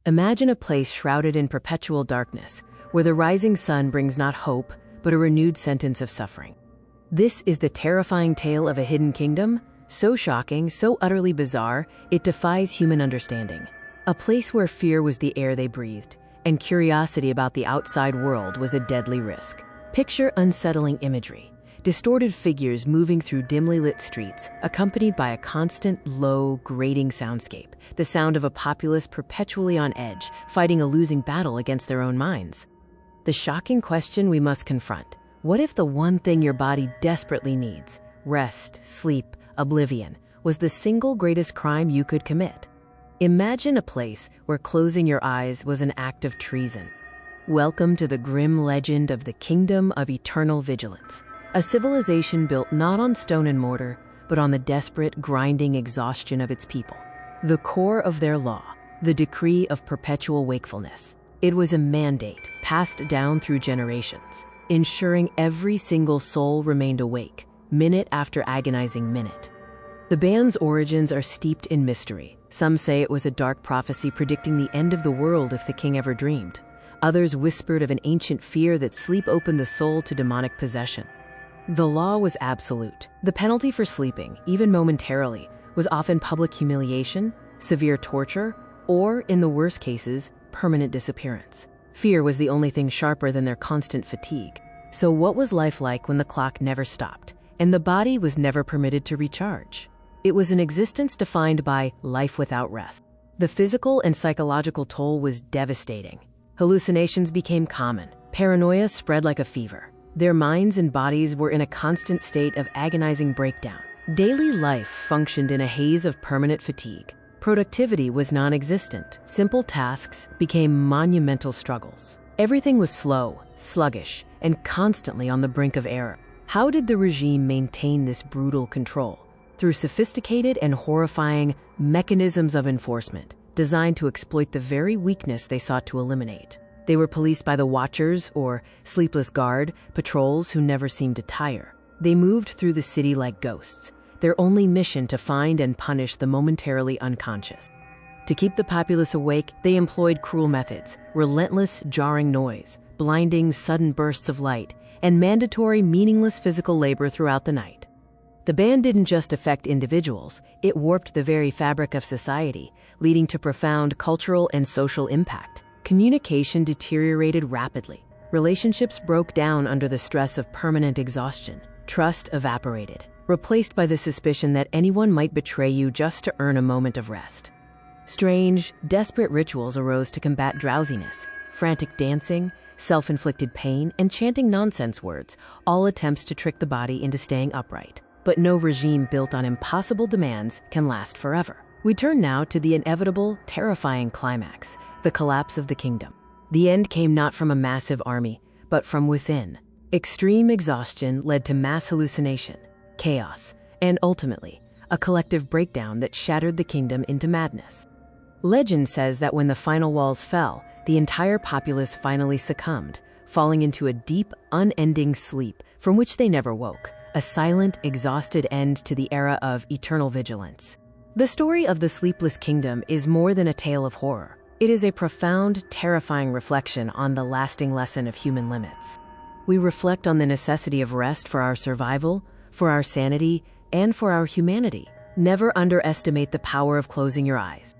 Imagine a place shrouded in perpetual darkness, where the rising sun brings not hope, but a renewed sentence of suffering. This is the terrifying tale of a hidden kingdom, so shocking, so utterly bizarre, it defies human understanding. A place where fear was the air they breathed, and curiosity about the outside world was a deadly risk. Picture unsettling imagery, distorted figures moving through dimly lit streets, accompanied by a constant, low, grating soundscape, the sound of a populace perpetually on edge, fighting a losing battle against their own minds. The shocking question we must confront: what if the one thing your body desperately needs, rest, sleep, oblivion, was the single greatest crime you could commit? Imagine a place where closing your eyes was an act of treason. Welcome to the grim legend of the Kingdom of Eternal Vigilance, a civilization built not on stone and mortar, but on the desperate, grinding exhaustion of its people. The core of their law, the decree of perpetual wakefulness. It was a mandate passed down through generations, ensuring every single soul remained awake, minute after agonizing minute. The band's origins are steeped in mystery. Some say it was a dark prophecy predicting the end of the world if the king ever dreamed. Others whispered of an ancient fear that sleep opened the soul to demonic possession. The law was absolute. The penalty for sleeping, even momentarily, was often public humiliation, severe torture, or, in the worst cases, permanent disappearance. Fear was the only thing sharper than their constant fatigue. So what was life like when the clock never stopped, and the body was never permitted to recharge? It was an existence defined by life without rest. The physical and psychological toll was devastating. Hallucinations became common. Paranoia spread like a fever. Their minds and bodies were in a constant state of agonizing breakdown. Daily life functioned in a haze of permanent fatigue. Productivity was non-existent. Simple tasks became monumental struggles. Everything was slow, sluggish, and constantly on the brink of error. How did the regime maintain this brutal control? Through sophisticated and horrifying mechanisms of enforcement, designed to exploit the very weakness they sought to eliminate. They were policed by the Watchers, or sleepless guard, patrols who never seemed to tire. They moved through the city like ghosts, their only mission to find and punish the momentarily unconscious. To keep the populace awake, they employed cruel methods: relentless, jarring noise, blinding, sudden bursts of light, and mandatory, meaningless physical labor throughout the night. The ban didn't just affect individuals, it warped the very fabric of society, leading to profound cultural and social impact. Communication deteriorated rapidly. Relationships broke down under the stress of permanent exhaustion. Trust evaporated, replaced by the suspicion that anyone might betray you just to earn a moment of rest. Strange, desperate rituals arose to combat drowsiness: frantic dancing, self-inflicted pain, and chanting nonsense words, all attempts to trick the body into staying upright. But no regime built on impossible demands can last forever. We turn now to the inevitable, terrifying climax: the collapse of the kingdom. The end came not from a massive army, but from within. Extreme exhaustion led to mass hallucination, chaos, and ultimately, a collective breakdown that shattered the kingdom into madness. Legend says that when the final walls fell, the entire populace finally succumbed, falling into a deep, unending sleep from which they never woke. A silent, exhausted end to the era of eternal vigilance. The story of the Sleepless Kingdom is more than a tale of horror. It is a profound, terrifying reflection on the lasting lesson of human limits. We reflect on the necessity of rest for our survival, for our sanity, and for our humanity. Never underestimate the power of closing your eyes.